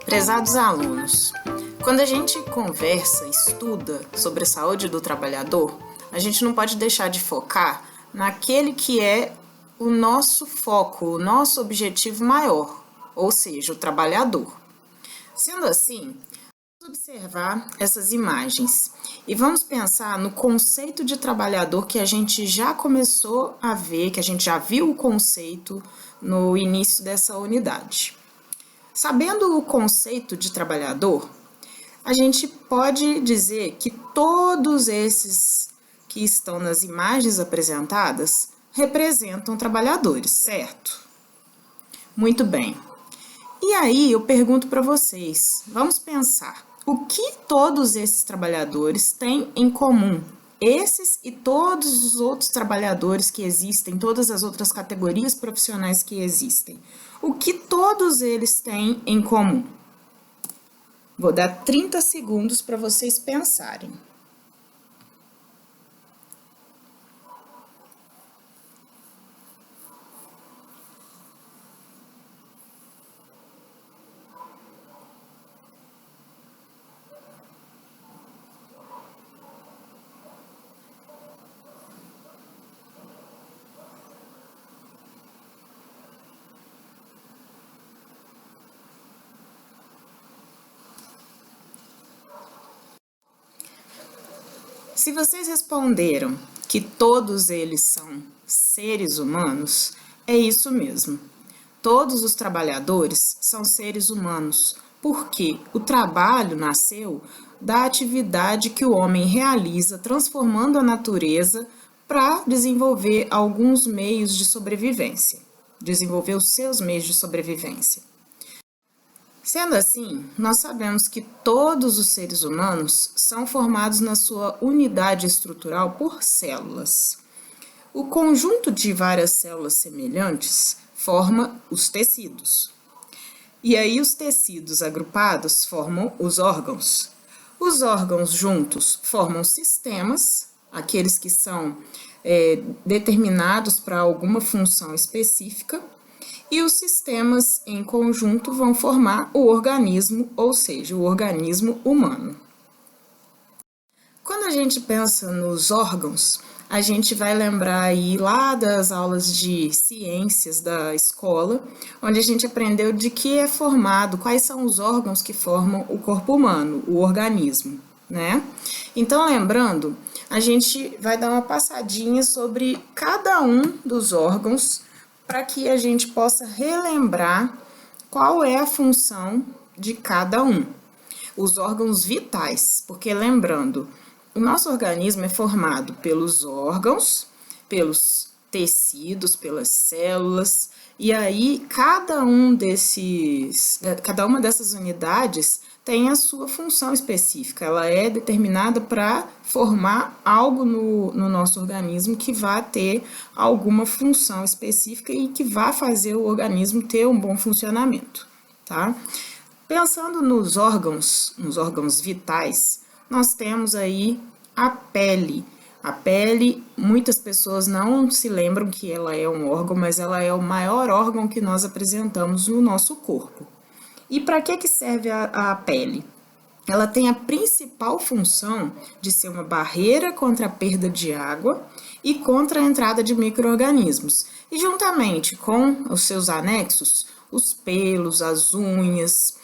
Prezados alunos, quando a gente conversa, estuda sobre a saúde do trabalhador, a gente não pode deixar de focar naquele que é o nosso foco, o nosso objetivo maior, ou seja, o trabalhador. Sendo assim, vamos observar essas imagens e vamos pensar no conceito de trabalhador que a gente já começou a ver, que a gente já viu o conceito no início dessa unidade. Sabendo o conceito de trabalhador, a gente pode dizer que todos esses que estão nas imagens apresentadas representam trabalhadores, certo? Muito bem. E aí eu pergunto para vocês, vamos pensar, o que todos esses trabalhadores têm em comum? Esses e todos os outros trabalhadores que existem, todas as outras categorias profissionais que existem. O que todos eles têm em comum? Vou dar 30 segundos para vocês pensarem. Se vocês responderam que todos eles são seres humanos, é isso mesmo. Todos os trabalhadores são seres humanos, porque o trabalho nasceu da atividade que o homem realiza transformando a natureza para desenvolver alguns meios de sobrevivência, desenvolver os seus meios de sobrevivência. Sendo assim, nós sabemos que todos os seres humanos são formados na sua unidade estrutural por células. O conjunto de várias células semelhantes forma os tecidos. E aí os tecidos agrupados formam os órgãos. Os órgãos juntos formam sistemas, aqueles que são determinados para alguma função específica, e os sistemas em conjunto vão formar o organismo, ou seja, o organismo humano. Quando a gente pensa nos órgãos, a gente vai lembrar aí lá das aulas de ciências da escola, onde a gente aprendeu de que é formado, quais são os órgãos que formam o corpo humano, o organismo, né? Então, lembrando, a gente vai dar uma passadinha sobre cada um dos órgãos para que a gente possa relembrar qual é a função de cada um. Os órgãos vitais, porque lembrando, o nosso organismo é formado pelos órgãos, pelos tecidos, pelas células, e aí cada uma dessas unidades tem a sua função específica, ela é determinada para formar algo no nosso organismo que vai ter alguma função específica e que vai fazer o organismo ter um bom funcionamento, tá? Pensando nos órgãos vitais, nós temos aí a pele. A pele, muitas pessoas não se lembram que ela é um órgão, mas ela é o maior órgão que nós apresentamos no nosso corpo. E para que serve a pele? Ela tem a principal função de ser uma barreira contra a perda de água e contra a entrada de micro-organismos. E juntamente com os seus anexos, os pelos, as unhas,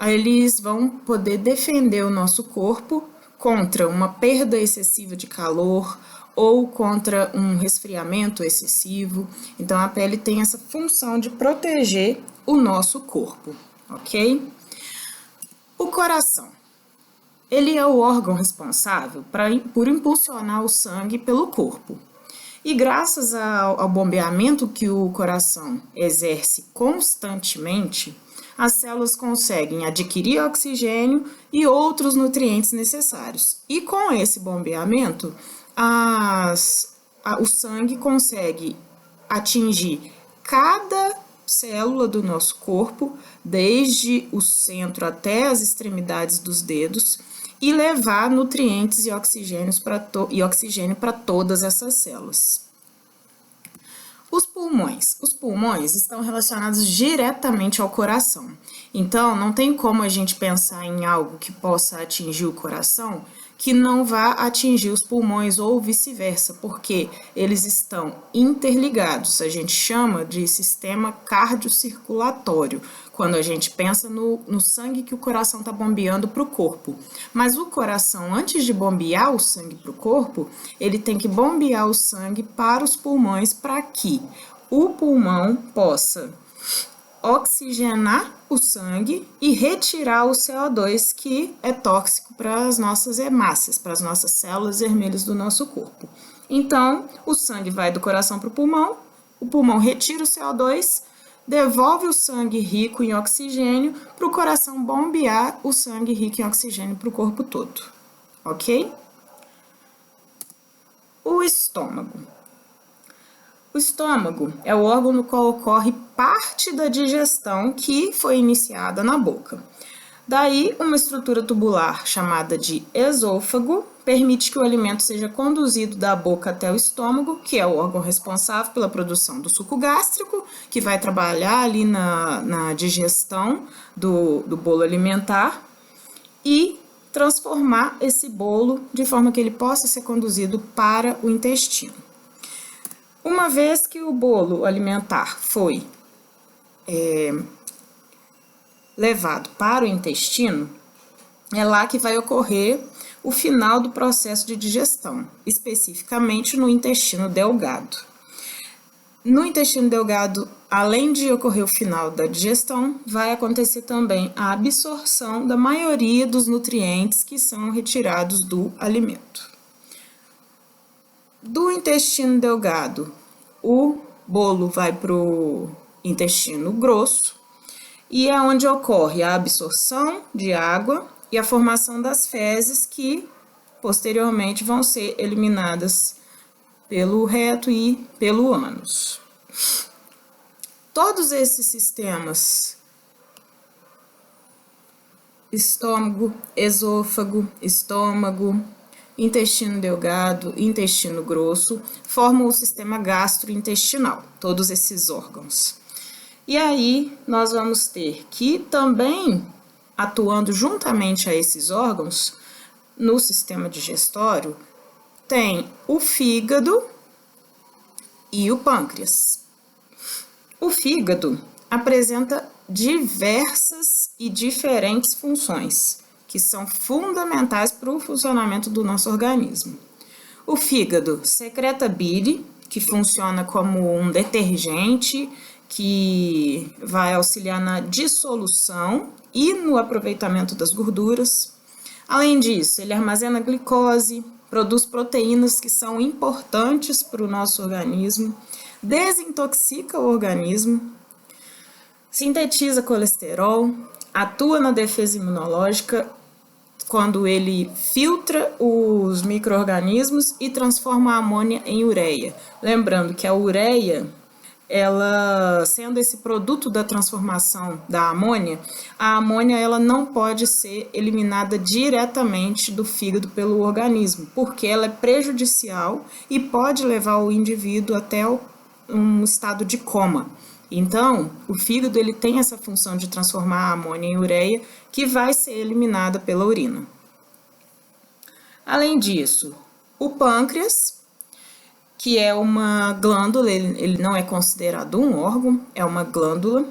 eles vão poder defender o nosso corpo contra uma perda excessiva de calor ou contra um resfriamento excessivo. Então, a pele tem essa função de proteger o nosso corpo, ok? O coração. Ele é o órgão responsável por impulsionar o sangue pelo corpo. E graças ao bombeamento que o coração exerce constantemente, as células conseguem adquirir oxigênio e outros nutrientes necessários. E com esse bombeamento, o sangue consegue atingir cada célula do nosso corpo, desde o centro até as extremidades dos dedos, e levar nutrientes e oxigênio para todas essas células. Os pulmões. Os pulmões estão relacionados diretamente ao coração. Então, não tem como a gente pensar em algo que possa atingir o coração que não vá atingir os pulmões ou vice-versa, porque eles estão interligados. A gente chama de sistema cardiocirculatório, quando a gente pensa no sangue que o coração está bombeando para o corpo. Mas o coração, antes de bombear o sangue para o corpo, ele tem que bombear o sangue para os pulmões para que o pulmão possa oxigenar o sangue e retirar o CO2, que é tóxico para as nossas hemácias, para as nossas células vermelhas do nosso corpo. Então, o sangue vai do coração para o pulmão retira o CO2, devolve o sangue rico em oxigênio para o coração bombear o sangue rico em oxigênio para o corpo todo, ok? O estômago. O estômago é o órgão no qual ocorre parte da digestão que foi iniciada na boca. Daí, uma estrutura tubular chamada de esôfago permite que o alimento seja conduzido da boca até o estômago, que é o órgão responsável pela produção do suco gástrico, que vai trabalhar ali na digestão do bolo alimentar e transformar esse bolo de forma que ele possa ser conduzido para o intestino. Uma vez que o bolo alimentar foi levado para o intestino, é lá que vai ocorrer o final do processo de digestão, especificamente no intestino delgado. No intestino delgado, além de ocorrer o final da digestão, vai acontecer também a absorção da maioria dos nutrientes que são retirados do alimento. Do intestino delgado, o bolo vai para o intestino grosso e é onde ocorre a absorção de água e a formação das fezes que posteriormente vão ser eliminadas pelo reto e pelo ânus. Todos esses sistemas, estômago, esôfago, estômago, intestino delgado, intestino grosso, formam o sistema gastrointestinal, todos esses órgãos. E aí nós vamos ter que também, atuando juntamente a esses órgãos, no sistema digestório, tem o fígado e o pâncreas. O fígado apresenta diversas e diferentes funções, que são fundamentais para o funcionamento do nosso organismo. O fígado secreta bile, que funciona como um detergente, que vai auxiliar na dissolução e no aproveitamento das gorduras. Além disso, ele armazena glicose, produz proteínas que são importantes para o nosso organismo, desintoxica o organismo, sintetiza colesterol, atua na defesa imunológica quando ele filtra os micro-organismos e transforma a amônia em ureia. Lembrando que a ureia, ela sendo esse produto da transformação da amônia, a amônia ela não pode ser eliminada diretamente do fígado pelo organismo, porque ela é prejudicial e pode levar o indivíduo até um estado de coma. Então, o fígado ele tem essa função de transformar a amônia em ureia, que vai ser eliminada pela urina. Além disso, o pâncreas, que é uma glândula, ele não é considerado um órgão, é uma glândula,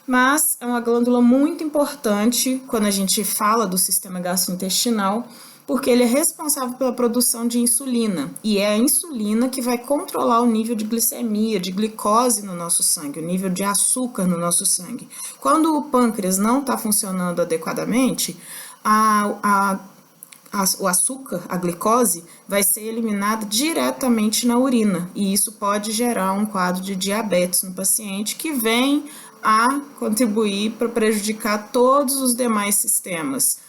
mas é uma glândula muito importante quando a gente fala do sistema gastrointestinal, porque ele é responsável pela produção de insulina, e é a insulina que vai controlar o nível de glicemia, de glicose no nosso sangue, o nível de açúcar no nosso sangue. Quando o pâncreas não está funcionando adequadamente, o açúcar, a glicose, vai ser eliminada diretamente na urina, e isso pode gerar um quadro de diabetes no paciente, que vem a contribuir para prejudicar todos os demais sistemas,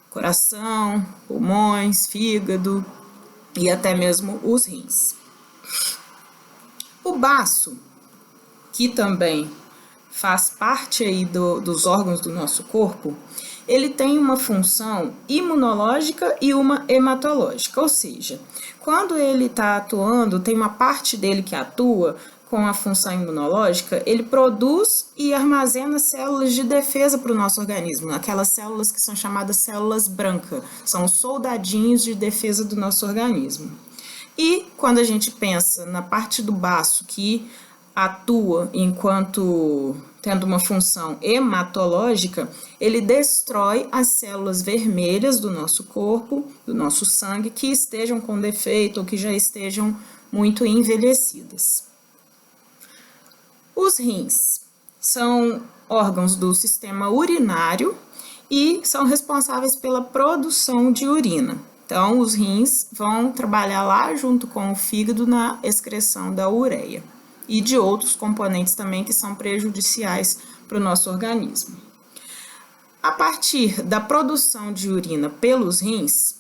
coração, pulmões, fígado e até mesmo os rins. O baço, que também faz parte aí dos órgãos do nosso corpo, ele tem uma função imunológica e uma hematológica, ou seja, quando ele está atuando, tem uma parte dele que atua com a função imunológica, ele produz e armazena células de defesa para o nosso organismo, aquelas células que são chamadas células brancas, são os soldadinhos de defesa do nosso organismo. E quando a gente pensa na parte do baço que atua enquanto tendo uma função hematológica, ele destrói as células vermelhas do nosso corpo, do nosso sangue, que estejam com defeito ou que já estejam muito envelhecidas. Os rins são órgãos do sistema urinário e são responsáveis pela produção de urina. Então, os rins vão trabalhar lá junto com o fígado na excreção da ureia e de outros componentes também que são prejudiciais para o nosso organismo. A partir da produção de urina pelos rins,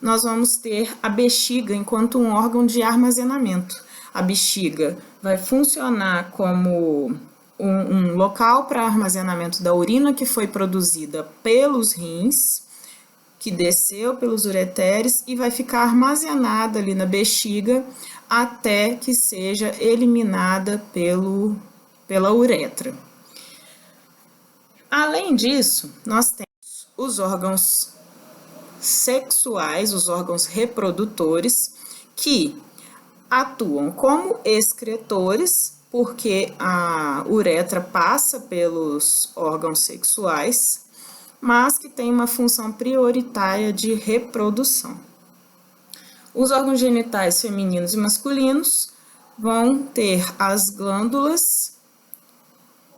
nós vamos ter a bexiga enquanto um órgão de armazenamento. A bexiga vai funcionar como um local para armazenamento da urina que foi produzida pelos rins, que desceu pelos ureteres e vai ficar armazenada ali na bexiga até que seja eliminada pela uretra. Além disso, nós temos os órgãos sexuais, os órgãos reprodutores, que atuam como excretores, porque a uretra passa pelos órgãos sexuais, mas que tem uma função prioritária de reprodução. Os órgãos genitais femininos e masculinos vão ter as glândulas,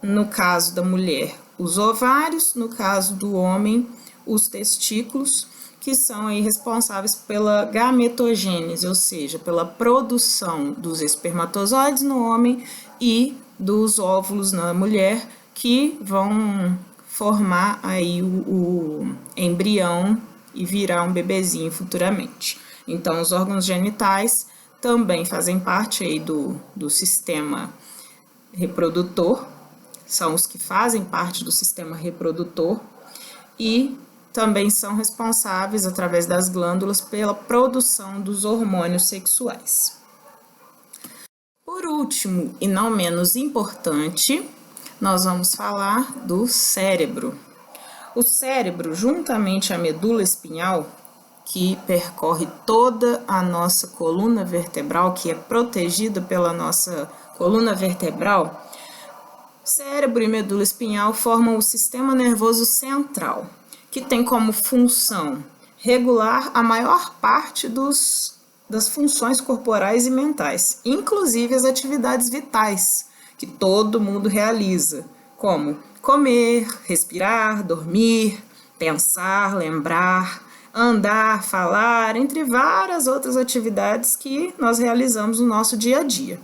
no caso da mulher, os ovários, no caso do homem, os testículos, que são aí responsáveis pela gametogênese, ou seja, pela produção dos espermatozoides no homem e dos óvulos na mulher, que vão formar aí o embrião e virar um bebezinho futuramente. Então, os órgãos genitais também fazem parte aí do sistema reprodutor, são os que fazem parte do sistema reprodutor e também são responsáveis, através das glândulas, pela produção dos hormônios sexuais. Por último, e não menos importante, nós vamos falar do cérebro. O cérebro, juntamente à medula espinhal, que percorre toda a nossa coluna vertebral, que é protegida pela nossa coluna vertebral, cérebro e medula espinhal formam o sistema nervoso central, que tem como função regular a maior parte das funções corporais e mentais, inclusive as atividades vitais que todo mundo realiza, como comer, respirar, dormir, pensar, lembrar, andar, falar, entre várias outras atividades que nós realizamos no nosso dia a dia.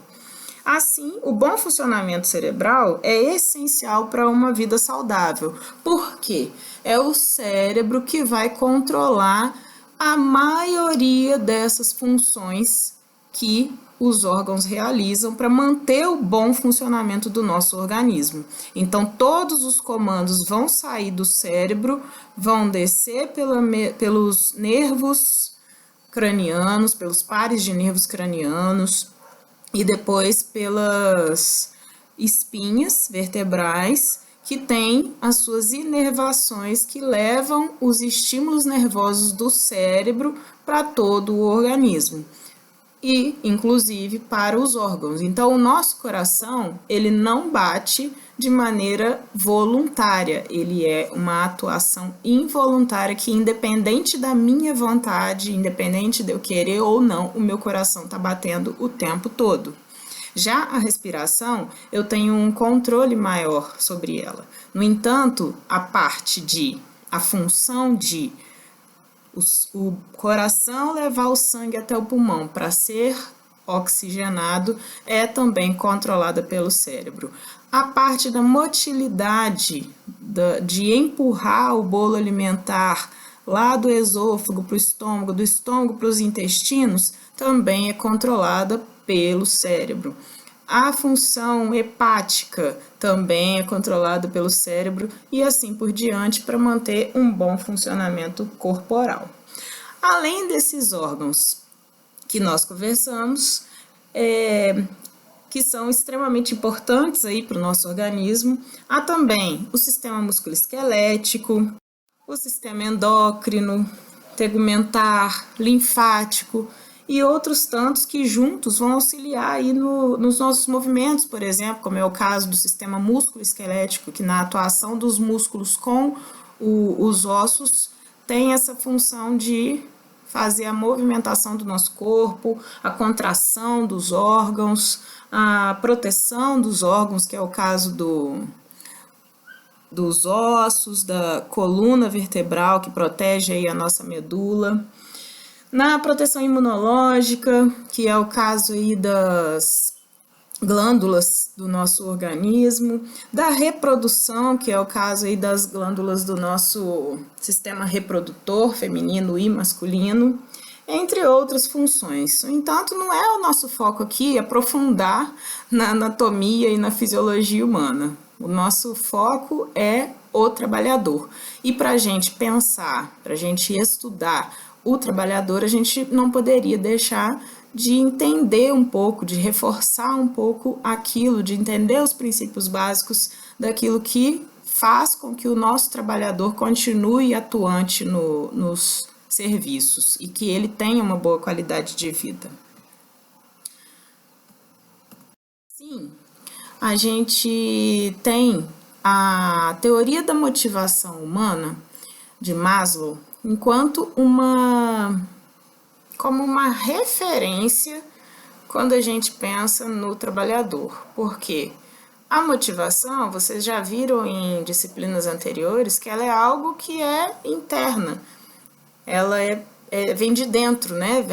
Assim, o bom funcionamento cerebral é essencial para uma vida saudável, porque é o cérebro que vai controlar a maioria dessas funções que os órgãos realizam para manter o bom funcionamento do nosso organismo. Então, todos os comandos vão sair do cérebro, vão descer pelos nervos cranianos, pelos pares de nervos cranianos, e depois pelas espinhas vertebrais, que têm as suas inervações que levam os estímulos nervosos do cérebro para todo o organismo e, inclusive, para os órgãos. Então, o nosso coração, ele não bate de maneira voluntária, ele é uma atuação involuntária que, independente da minha vontade, independente de eu querer ou não, o meu coração está batendo o tempo todo. Já a respiração, eu tenho um controle maior sobre ela. No entanto, a função de o coração levar o sangue até o pulmão para ser oxigenado é também controlada pelo cérebro. A parte da motilidade, de empurrar o bolo alimentar lá do esôfago para o estômago, do estômago para os intestinos, também é controlada pelo cérebro. A função hepática também é controlada pelo cérebro e assim por diante para manter um bom funcionamento corporal. Além desses órgãos que nós conversamos, que são extremamente importantes aí para o nosso organismo. Há também o sistema musculoesquelético, o sistema endócrino, tegumentar, linfático e outros tantos que juntos vão auxiliar aí nos nossos movimentos, por exemplo, como é o caso do sistema músculo-esquelético, que na atuação dos músculos com os ossos tem essa função de fazer a movimentação do nosso corpo, a contração dos órgãos, a proteção dos órgãos, que é o caso dos ossos, da coluna vertebral, que protege aí a nossa medula. Na proteção imunológica, que é o caso aí das glândulas do nosso organismo, da reprodução, que é o caso aí das glândulas do nosso sistema reprodutor feminino e masculino, entre outras funções. No entanto, não é o nosso foco aqui aprofundar na anatomia e na fisiologia humana. O nosso foco é o trabalhador. E para a gente pensar, para a gente estudar o trabalhador, a gente não poderia deixar de entender um pouco, de reforçar um pouco aquilo, de entender os princípios básicos daquilo que faz com que o nosso trabalhador continue atuante nos serviços e que ele tenha uma boa qualidade de vida. Sim, a gente tem a teoria da motivação humana de Maslow enquanto como uma referência quando a gente pensa no trabalhador. Por quê? A motivação, vocês já viram em disciplinas anteriores que ela é algo que é interna. Ela vem de dentro, né?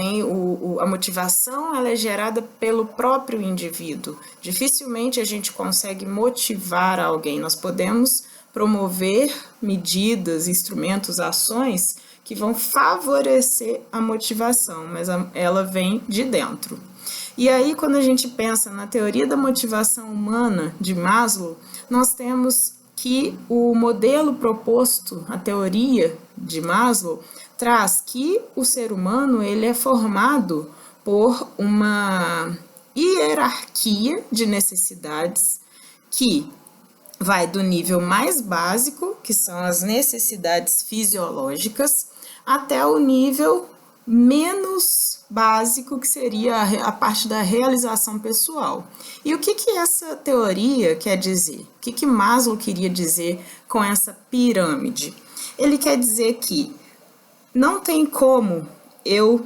A motivação ela é gerada pelo próprio indivíduo. Dificilmente a gente consegue motivar alguém. Nós podemos promover medidas, instrumentos, ações que vão favorecer a motivação, mas ela vem de dentro. E aí, quando a gente pensa na teoria da motivação humana de Maslow, nós temos que o modelo proposto, a teoria de Maslow, traz que o ser humano ele é formado por uma hierarquia de necessidades que vai do nível mais básico, que são as necessidades fisiológicas, até o nível menos básico, que seria a parte da realização pessoal. E o que essa teoria quer dizer? O que Maslow queria dizer com essa pirâmide? Ele quer dizer que não tem como eu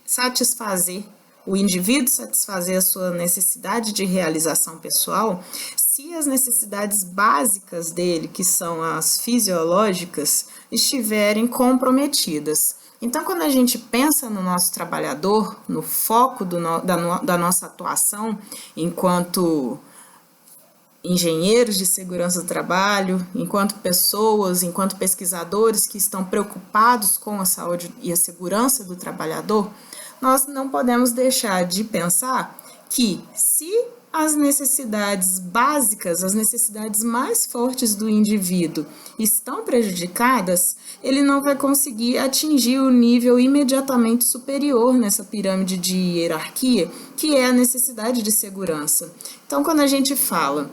satisfazer o indivíduo, satisfazer a sua necessidade de realização pessoal, se as necessidades básicas dele, que são as fisiológicas, estiverem comprometidas. Então, quando a gente pensa no nosso trabalhador, no foco da nossa atuação enquanto engenheiros de segurança do trabalho, enquanto pessoas, enquanto pesquisadores que estão preocupados com a saúde e a segurança do trabalhador, nós não podemos deixar de pensar que se as necessidades básicas, as necessidades mais fortes do indivíduo estão prejudicadas, ele não vai conseguir atingir o nível imediatamente superior nessa pirâmide de hierarquia, que é a necessidade de segurança. Então, quando a gente fala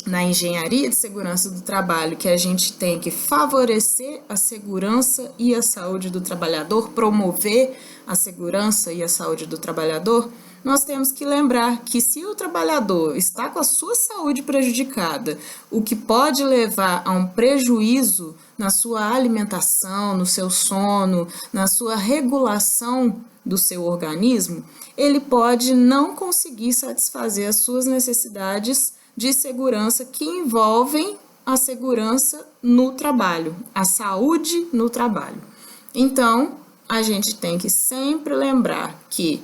na engenharia de segurança do trabalho, que a gente tem que favorecer a segurança e a saúde do trabalhador, promover a segurança e a saúde do trabalhador, nós temos que lembrar que se o trabalhador está com a sua saúde prejudicada, o que pode levar a um prejuízo na sua alimentação, no seu sono, na sua regulação do seu organismo, ele pode não conseguir satisfazer as suas necessidades de segurança que envolvem a segurança no trabalho, a saúde no trabalho. Então, a gente tem que sempre lembrar que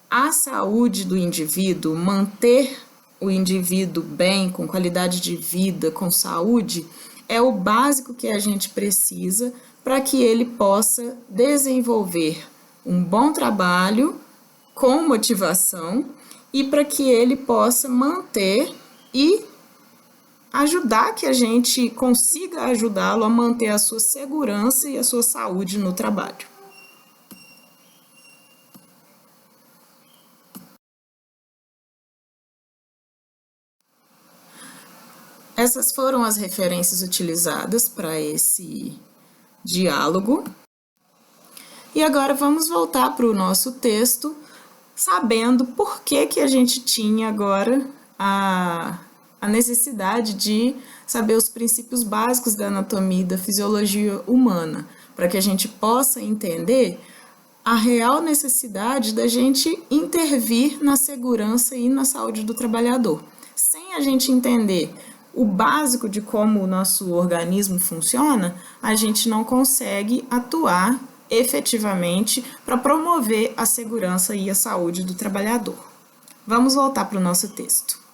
a saúde do indivíduo, manter o indivíduo bem, com qualidade de vida, com saúde, é o básico que a gente precisa para que ele possa desenvolver um bom trabalho com motivação e para que ele possa manter e ajudar que a gente consiga ajudá-lo a manter a sua segurança e a sua saúde no trabalho. Essas foram as referências utilizadas para esse diálogo. E agora vamos voltar para o nosso texto, sabendo por que a gente tinha agora a necessidade de saber os princípios básicos da anatomia e da fisiologia humana, para que a gente possa entender a real necessidade da gente intervir na segurança e na saúde do trabalhador. Sem a gente entender o básico de como o nosso organismo funciona, a gente não consegue atuar efetivamente para promover a segurança e a saúde do trabalhador. Vamos voltar para o nosso texto.